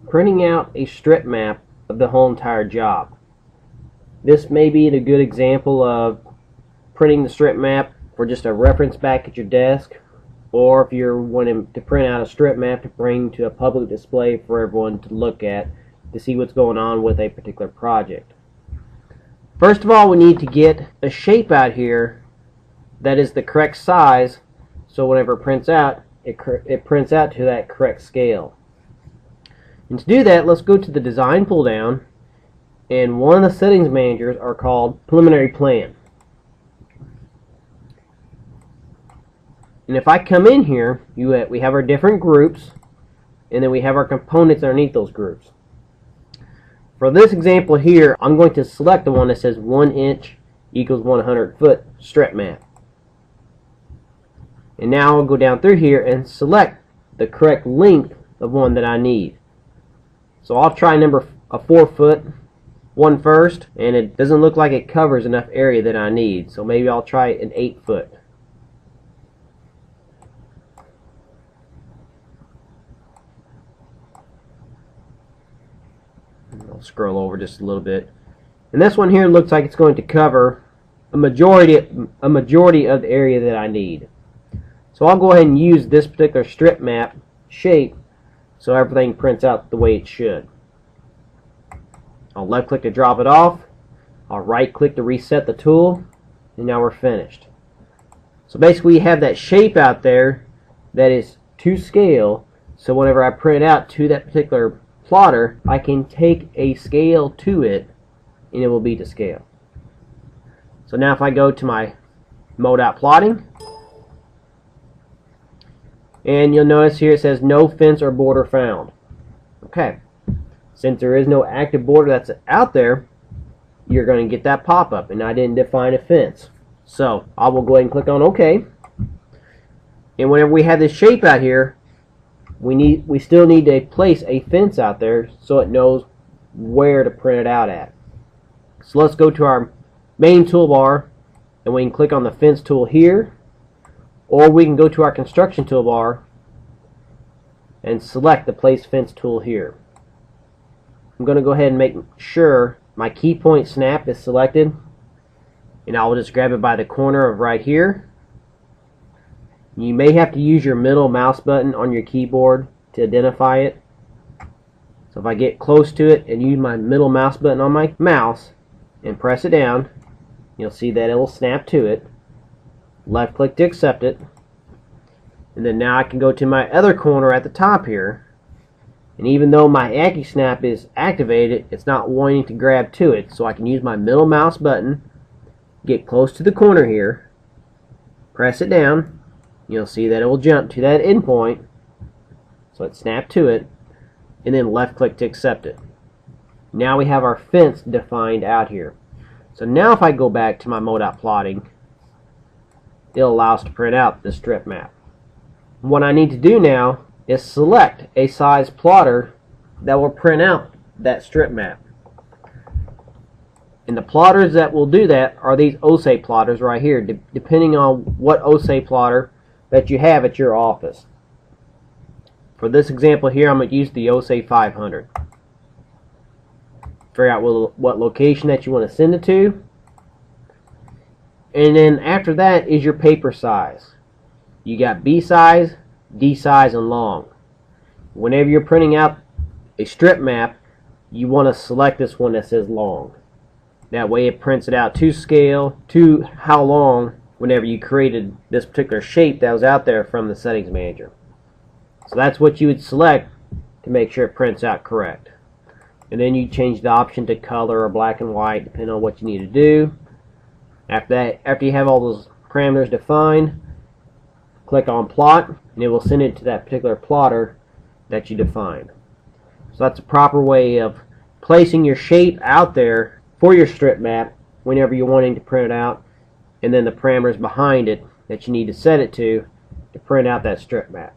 printing out a strip map of the whole entire job. This may be a good example of printing the strip map for just a reference back at your desk, or if you're wanting to print out a strip map to bring to a public display for everyone to look at to see what's going on with a particular project. First of all, we need to get a shape out here that is the correct size, so whenever it prints out, it prints out to that correct scale. And to do that, let's go to the design pull down, and one of the settings managers are called preliminary plan. And if I come in here, we have our different groups, and then we have our components underneath those groups. For this example here, I'm going to select the one that says 1 inch equals 100 foot strip map. And now I'll go down through here and select the correct length of one that I need. So I'll try a 4 foot one first, and it doesn't look like it covers enough area that I need, so maybe I'll try an 8 foot. I'll scroll over just a little bit, and this one here looks like it's going to cover a majority of the area that I need. So I'll go ahead and use this particular strip map shape so everything prints out the way it should. I'll left click to drop it off, I'll right click to reset the tool, and now we're finished. So basically we have that shape out there that is to scale, so whenever I print it out to that particular plotter, I can take a scale to it and it will be to scale. So now if I go to my MoDOT plotting, and you'll notice here it says no fence or border found. Okay, since there is no active border that's out there, you're going to get that pop-up, and I didn't define a fence. So I will go ahead and click on OK. And whenever we have this shape out here, we still need to place a fence out there so it knows where to print it out at. So let's go to our main toolbar, and we can click on the fence tool here, or we can go to our construction toolbar and select the place fence tool here. I'm going to go ahead and make sure my key point snap is selected, and I will just grab it by the corner of right here. You may have to use your middle mouse button on your keyboard to identify it. So if I get close to it and use my middle mouse button on my mouse and press it down, you'll see that it will snap to it. Left click to accept it, and then now I can go to my other corner at the top here, and even though my AccuSnap is activated, it's not wanting to grab to it, so I can use my middle mouse button, get close to the corner here, press it down, you'll see that it will jump to that endpoint, so it snapped to it, and then left click to accept it. Now we have our fence defined out here. So now if I go back to my MoDOT plotting, it'll allow us to print out the strip map. What I need to do now is select a size plotter that will print out that strip map. And the plotters that will do that are these OSE plotters right here, depending on what OSE plotter that you have at your office. For this example here, I'm going to use the OSE 500. Figure out what location that you want to send it to. And then after that is your paper size. You got B size, D size, and long. Whenever you're printing out a strip map, you want to select this one that says long. That way it prints it out to scale, to how long, whenever you created this particular shape that was out there from the settings manager. So that's what you would select to make sure it prints out correct. And then you change the option to color or black and white, depending on what you need to do. After you have all those parameters defined, click on plot, and it will send it to that particular plotter that you defined. So that's a proper way of placing your shape out there for your strip map whenever you're wanting to print it out, and then the parameters behind it that you need to set it to print out that strip map.